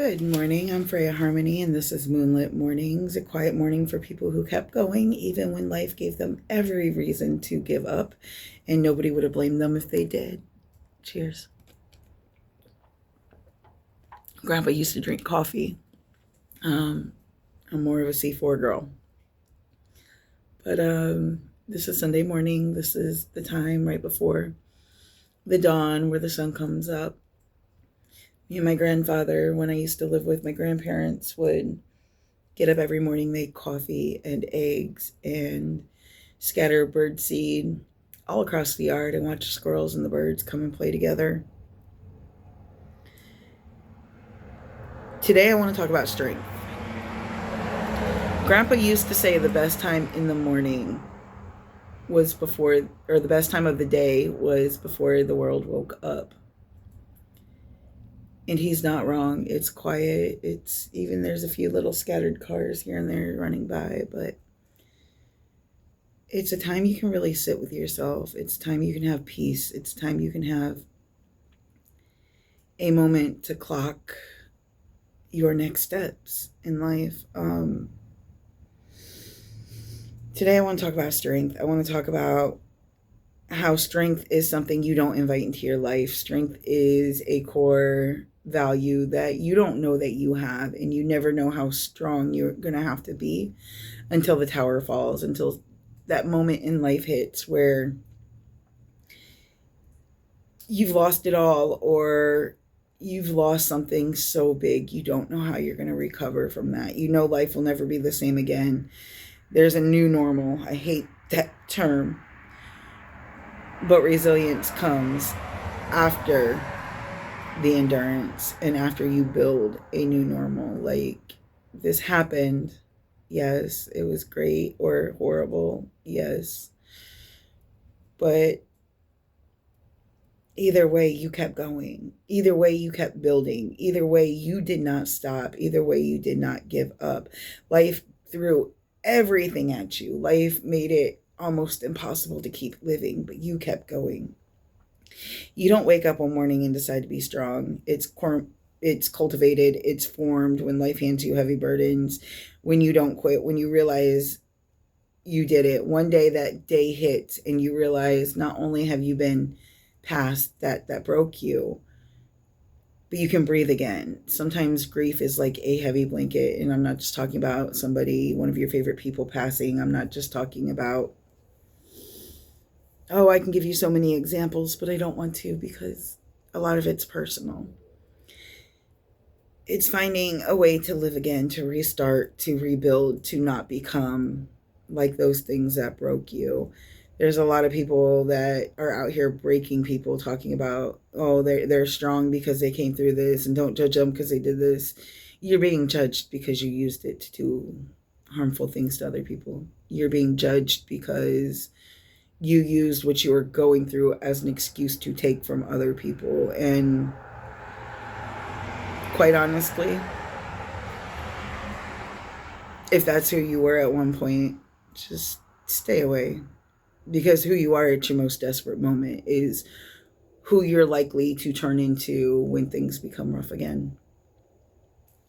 Good morning. I'm Freya Harmony, and this is Moonlit Mornings, a quiet morning for people who kept going even when life gave them every reason to give up, and nobody would have blamed them if they did. Cheers. Grandpa used to drink coffee. I'm more of a C4 girl. But this is Sunday morning. This is the time right before the dawn where the sun comes up. Me and my grandfather, when I used to live with my grandparents, would get up every morning, make coffee and eggs, and scatter bird seed all across the yard and watch the squirrels and the birds come and play together. Today I want to talk about strength. Grandpa used to say the best time in the morning was before, or the best time of the day was before the world woke up. And he's not wrong. It's quiet. There's a few little scattered cars here and there running by, but it's a time you can really sit with yourself. It's time you can have peace. It's time you can have a moment to clock your next steps in life. Today I want to talk about strength. I want to talk about how strength is something you don't invite into your life. Strength is a core value that you don't know that you have, and you never know how strong you're going to have to be until the tower falls, until that moment in life hits where you've lost it all, or you've lost something so big you don't know how you're going to recover from that. You know life will never be the same again. There's a new normal. I hate that term. But resilience comes after the endurance and after you build a new normal. Like, this happened. Yes, it was great or horrible. Yes. But either way, you kept going. Either way, you kept building. Either way, you did not stop. Either way, you did not give up. Life threw everything at you. Life made it almost impossible to keep living, but you kept going. You don't wake up one morning and decide to be strong. It's cultivated, it's formed when life hands you heavy burdens, when you don't quit, when you realize you did it. One day that day hits and you realize not only have you been past that broke you, but you can breathe again. Sometimes grief is like a heavy blanket, and I'm not just talking about somebody, one of your favorite people passing. I'm not just talking about, oh, I can give you so many examples, but I don't want to because a lot of it's personal. It's finding a way to live again, to restart, to rebuild, to not become like those things that broke you. There's a lot of people that are out here breaking people, talking about, oh, they're strong because they came through this, and don't judge them because they did this. You're being judged because you used it to do harmful things to other people. You're being judged because you used what you were going through as an excuse to take from other people. And quite honestly, if that's who you were at one point, just stay away. Because who you are at your most desperate moment is who you're likely to turn into when things become rough again.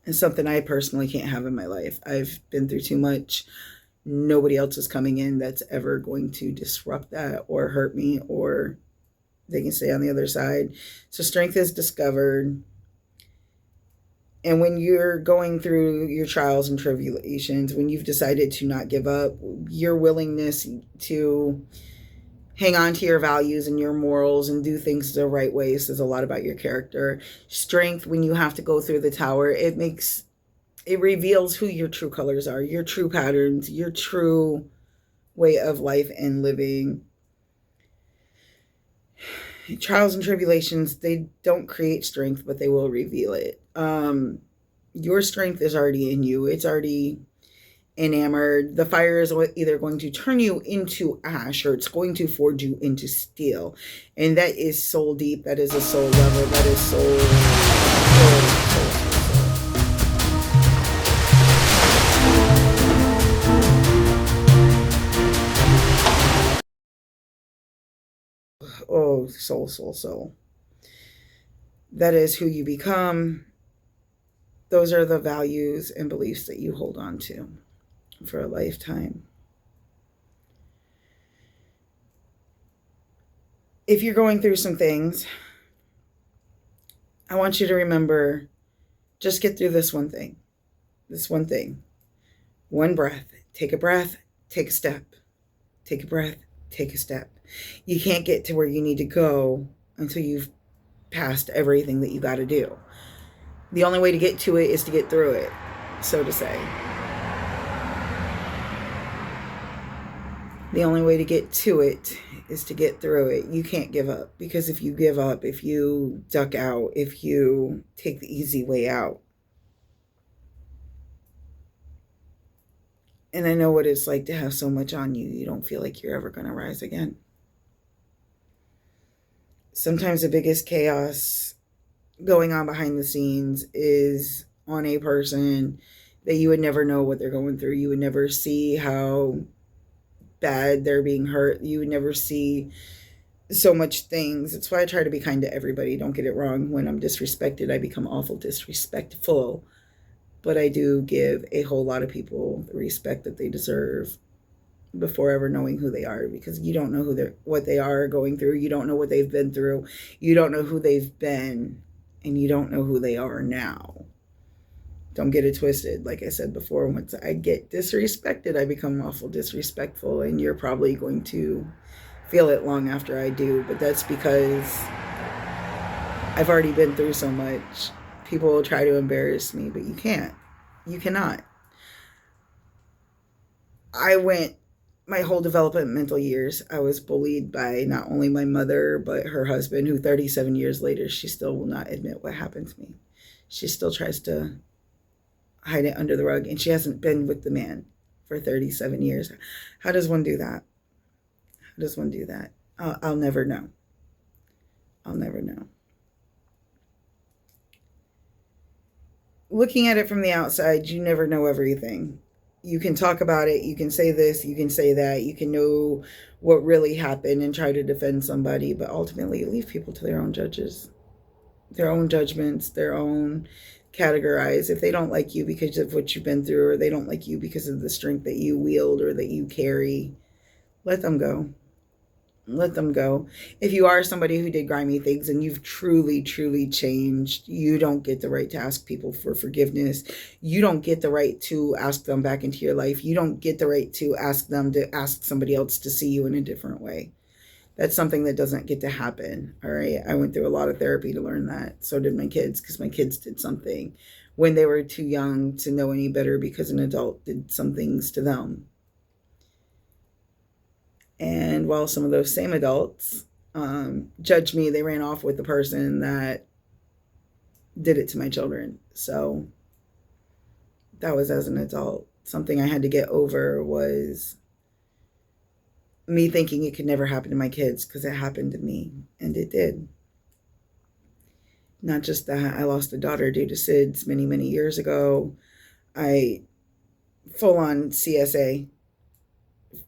And something I personally can't have in my life. I've been through too much. Nobody else is coming in that's ever going to disrupt that or hurt me, or they can stay on the other side. So strength is discovered. And when you're going through your trials and tribulations, when you've decided to not give up, your willingness to hang on to your values and your morals and do things the right way says a lot about your character. Strength, when you have to go through the tower, it reveals who your true colors are, your true patterns, your true way of life and living. Trials and tribulations, they don't create strength, but they will reveal it. Your strength is already in you. It's already enamored. The fire is either going to turn you into ash, or it's going to forge you into steel. And that is soul deep. That is a soul level. That is soul. Oh, soul. That is who you become. those are the values and beliefs that you hold on to for a lifetime. If you're going through some things, I want you to remember, just get through this one thing. This one thing. One breath. Take a breath. Take a step. Take a breath. Take a step. You can't get to where you need to go until you've passed everything that you got to do. The only way to get to it is to get through it, so to say. The only way to get to it is to get through it. You can't give up, because if you give up, if you duck out, if you take the easy way out, and I know what it's like to have so much on you, you don't feel like you're ever going to rise again. Sometimes the biggest chaos going on behind the scenes is on a person that you would never know what they're going through. You would never see how bad they're being hurt. You would never see so much things. That's why I try to be kind to everybody. Don't get it wrong. When I'm disrespected, I become awful disrespectful. But I do give a whole lot of people the respect that they deserve before ever knowing who they are, because you don't know what they are going through. You don't know what they've been through. You don't know who they've been, and you don't know who they are now. Don't get it twisted. Like I said before, once I get disrespected, I become awful disrespectful, and you're probably going to feel it long after I do. But that's because I've already been through so much. People will try to embarrass me, but you can't. You cannot. I went my whole developmental years, I was bullied by not only my mother, but her husband, who 37 years later, she still will not admit what happened to me. She still tries to hide it under the rug, and she hasn't been with the man for 37 years. How does one do that? How does one do that? I'll never know. I'll never know. Looking at it from the outside, you never know everything. You can talk about it, you can say this, you can say that, you can know what really happened and try to defend somebody, but ultimately leave people to their own judges, their own judgments, their own categorize. If they don't like you because of what you've been through, or they don't like you because of the strength that you wield or that you carry, let them go. Let them go. If you are somebody who did grimy things and you've truly, truly changed, you don't get the right to ask people for forgiveness. You don't get the right to ask them back into your life. You don't get the right to ask them to ask somebody else to see you in a different way. That's something that doesn't get to happen. All right. I went through a lot of therapy to learn that. So did my kids, because my kids did something when they were too young to know any better, because an adult did some things to them. And while some of those same adults judged me, they ran off with the person that did it to my children. So that was as an adult. Something I had to get over was me thinking it could never happen to my kids, because it happened to me, and it did. Not just that, I lost a daughter due to SIDS many, many years ago. I full on CSA.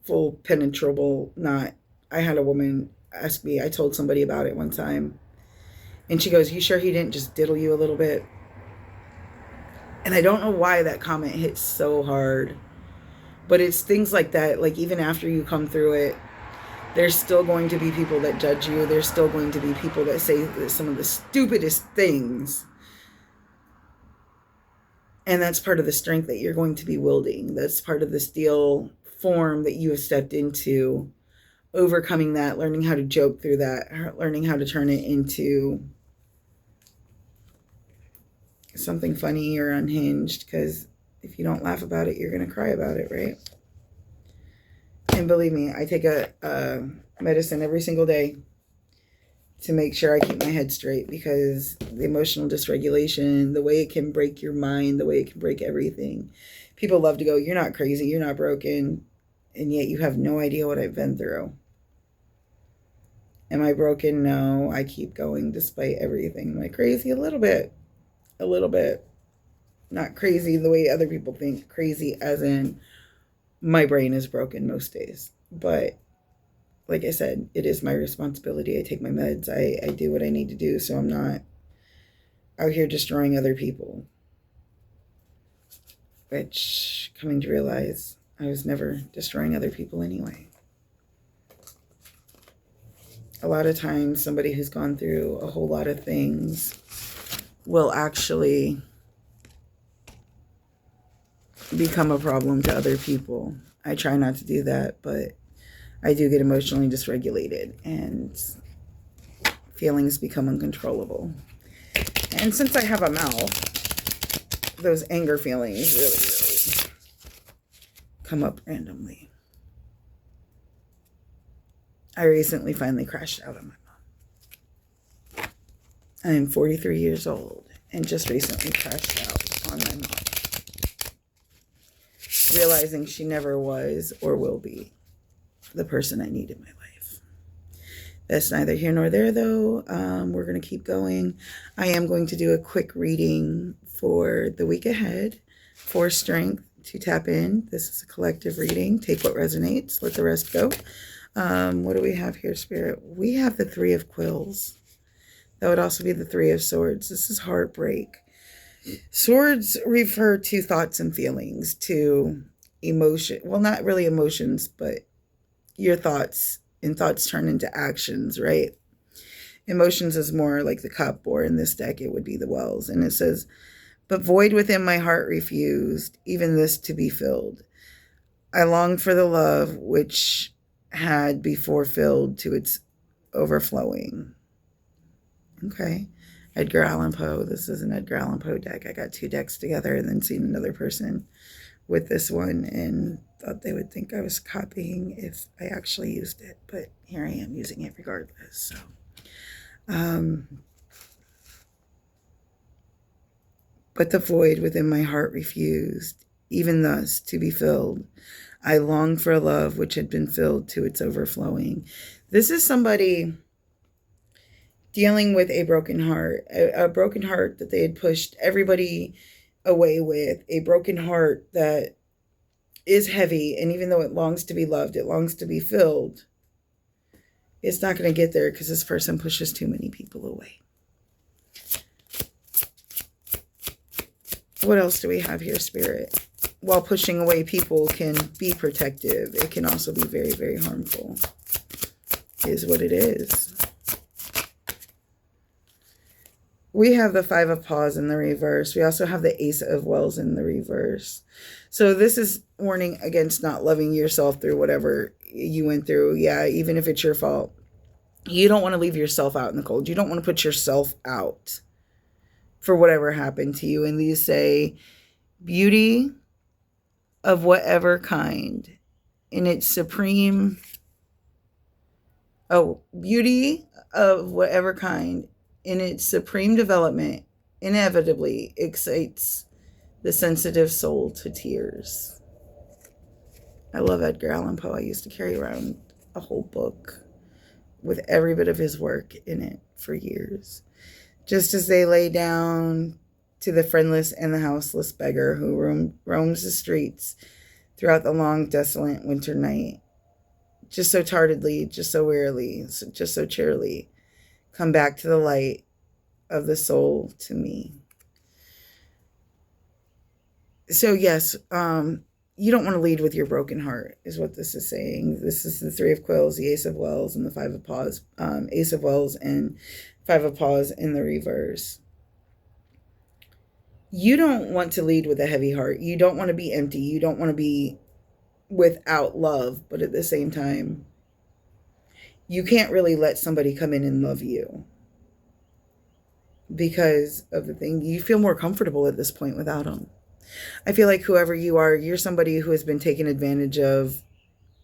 Full penetrable knot. I had a woman ask me, I told somebody about it one time, and she goes, "You sure he didn't just diddle you a little bit?" And I don't know why that comment hits so hard, but it's things like that. Like, even after you come through it, there's still going to be people that judge you. There's still going to be people that say some of the stupidest things. And that's part of the strength that you're going to be wielding. That's part of the steel form that you have stepped into, overcoming that, learning how to joke through that, learning how to turn it into something funny or unhinged, because if you don't laugh about it, you're going to cry about it, right? And believe me, I take a medicine every single day to make sure I keep my head straight, because the emotional dysregulation, the way it can break your mind, the way it can break everything. People love to go, "You're not crazy, you're not broken," and yet you have no idea what I've been through. Am I broken? No, I keep going despite everything. Am I crazy? A little bit. A little bit. Not crazy the way other people think. Crazy as in my brain is broken most days. But like I said, it is my responsibility. I take my meds. I do what I need to do, so I'm not out here destroying other people. which, coming to realize, I was never destroying other people anyway. A lot of times, somebody who's gone through a whole lot of things will actually become a problem to other people. I try not to do that, but I do get emotionally dysregulated and feelings become uncontrollable. And since I have a mouth, those anger feelings really come up randomly. I recently finally crashed out on my mom. I am 43 years old and just recently crashed out on my mom, realizing she never was or will be the person I need in my life. That's neither here nor there, though. We're going to keep going. I am going to do a quick reading for the week ahead for strength to tap in. This is a collective reading. Take what resonates. Let the rest go. What do we have here, Spirit? We have the Three of Quills. That would also be the Three of Swords. This is heartbreak. Swords refer to thoughts and feelings, to emotion. Well, not really emotions, but your thoughts, and thoughts turn into actions, right? Emotions is more like the Cup, or in this deck, it would be the Wells. And it says, but void within my heart refused, even this to be filled. I longed for the love which had before filled to its overflowing. Okay. Edgar Allan Poe. This is an Edgar Allan Poe deck. I got 2 decks together and then seen another person with this one and thought they would think I was copying if I actually used it. But here I am using it regardless. So, but the void within my heart refused, even thus to be filled. I longed for a love which had been filled to its overflowing. This is somebody dealing with a broken heart that they had pushed everybody away with, a broken heart that is heavy, and even though it longs to be loved, it longs to be filled, it's not going to get there because this person pushes too many people away. What else do we have here, Spirit? While pushing away people can be protective, it can also be very, very harmful, is what it is. We have the Five of Paws in the reverse. We also have the Ace of Wells in the reverse. So this is warning against not loving yourself through whatever you went through. Yeah, even if it's your fault. You don't want to leave yourself out in the cold. You don't want to put yourself out for whatever happened to you. And these say, beauty of whatever kind in its supreme, beauty of whatever kind in its supreme development inevitably excites the sensitive soul to tears. I love Edgar Allan Poe. I used to carry around a whole book with every bit of his work in it for years. Just as they lay down to the friendless and the houseless beggar who roams the streets throughout the long, desolate winter night, just so tardily, just so wearily, just so cheerily, come back to the light of the soul to me. So yes, you don't want to lead with your broken heart, is what this is saying. This is the Three of Quills, the Ace of Wells, and the Five of Paws. Ace of Wells and Five of Paws in the reverse. You don't want to lead with a heavy heart. You don't want to be empty. You don't want to be without love. But at the same time, you can't really let somebody come in and love you because of the thing. You feel more comfortable at this point without them. I feel like whoever you are, you're somebody who has been taken advantage of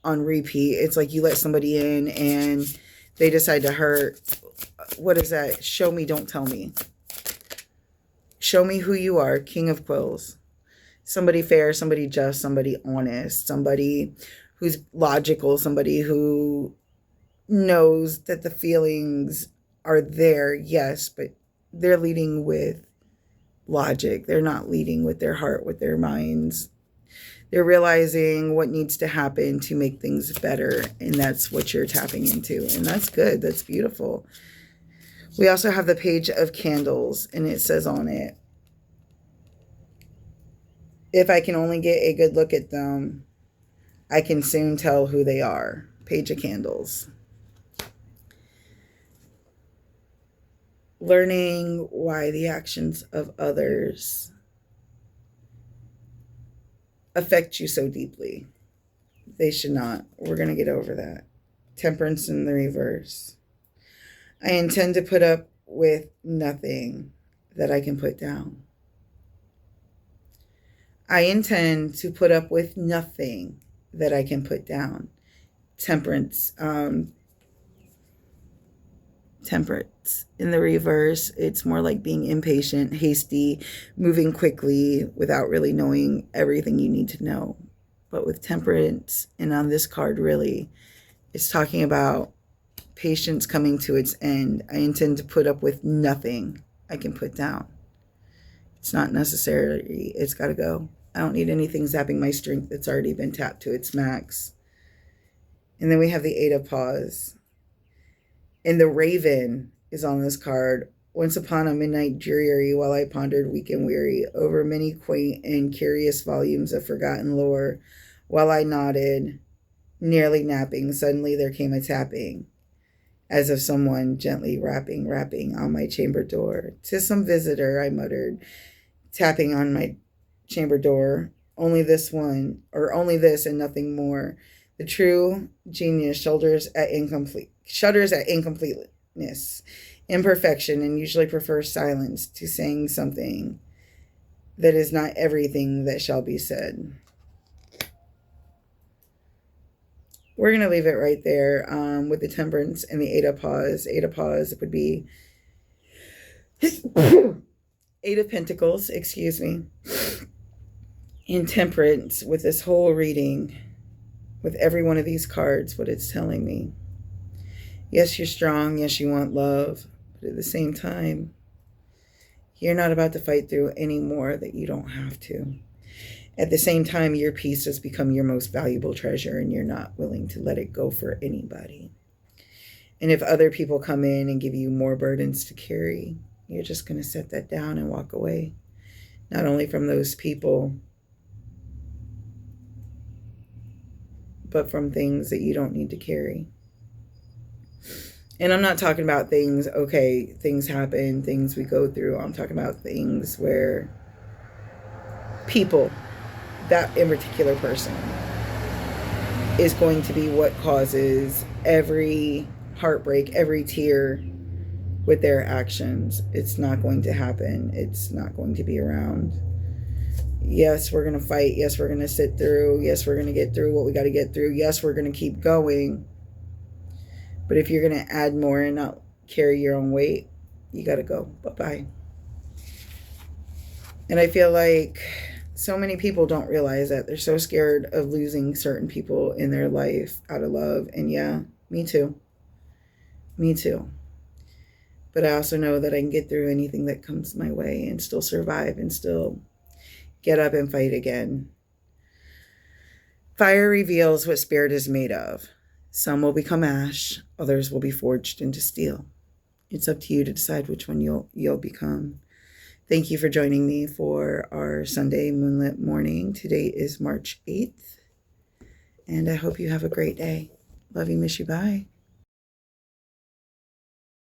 on repeat. It's like you let somebody in and they decide to hurt. What is that? Show me, don't tell me. Show me who you are, King of Quills. Somebody fair, somebody just, somebody honest, somebody who's logical, somebody who knows that the feelings are there, yes, but they're leading with logic. They're not leading with their heart, with their minds. They're realizing what needs to happen to make things better, and that's what you're tapping into, and that's good. That's beautiful. We also have the Page of Candles, and it says on it, If I can only get a good look at them, I can soon tell who they are. Page of Candles. Learning why the actions of others affect you so deeply. They should not. We're going to get over that. Temperance in the reverse. I intend to put up with nothing that I can put down. I intend to put up with nothing that I can put down. Temperance. Temperance in the reverse, it's more like being impatient, hasty, moving quickly without really knowing everything you need to know. But with temperance, and on this card really, it's talking about patience coming to its end. I intend to put up with nothing I can put down. It's not necessary. It's got to go. I don't need anything zapping my strength that's already been tapped to its max. And then we have the Eight of Paws. And the Raven is on this card. Once upon a midnight dreary, while I pondered weak and weary over many quaint and curious volumes of forgotten lore, while I nodded, nearly napping, suddenly there came a tapping, as of someone gently rapping on my chamber door. 'Tis some visitor, I muttered, tapping on my chamber door. Only this one, or only this and nothing more. The true genius shudders at incompleteness, imperfection, and usually prefers silence to saying something that is not everything that shall be said. We're going to leave it right there with the Temperance and the Eight of Paws. Eight of Paws would be Eight of Pentacles, excuse me. In Temperance, with this whole reading, with every one of these cards, what it's telling me. Yes, you're strong. Yes, you want love. But at the same time, you're not about to fight through any more that you don't have to. At the same time, your peace has become your most valuable treasure, and you're not willing to let it go for anybody. And if other people come in and give you more burdens to carry, you're just going to set that down and walk away. Not only from those people, but from things that you don't need to carry. And I'm not talking about things, okay, things happen, things we go through. I'm talking about things where people, that in particular person, is going to be what causes every heartbreak, every tear with their actions. It's not going to happen. It's not going to be around. Yes, we're going to fight. Yes, we're going to sit through. Yes, we're going to get through what we got to get through. Yes, we're going to keep going. But if you're going to add more and not carry your own weight, you got to go. Bye-bye. And I feel like so many people don't realize that. They're so scared of losing certain people in their life out of love. And yeah, me too. Me too. But I also know that I can get through anything that comes my way and still survive and still get up and fight again. Fire reveals what spirit is made of. Some will become ash, others will be forged into steel. It's up to you to decide which one you'll become. Thank you for joining me for our Sunday Moonlit Morning. Today is March 8th, and I hope you have a great day. Love you, miss you, bye.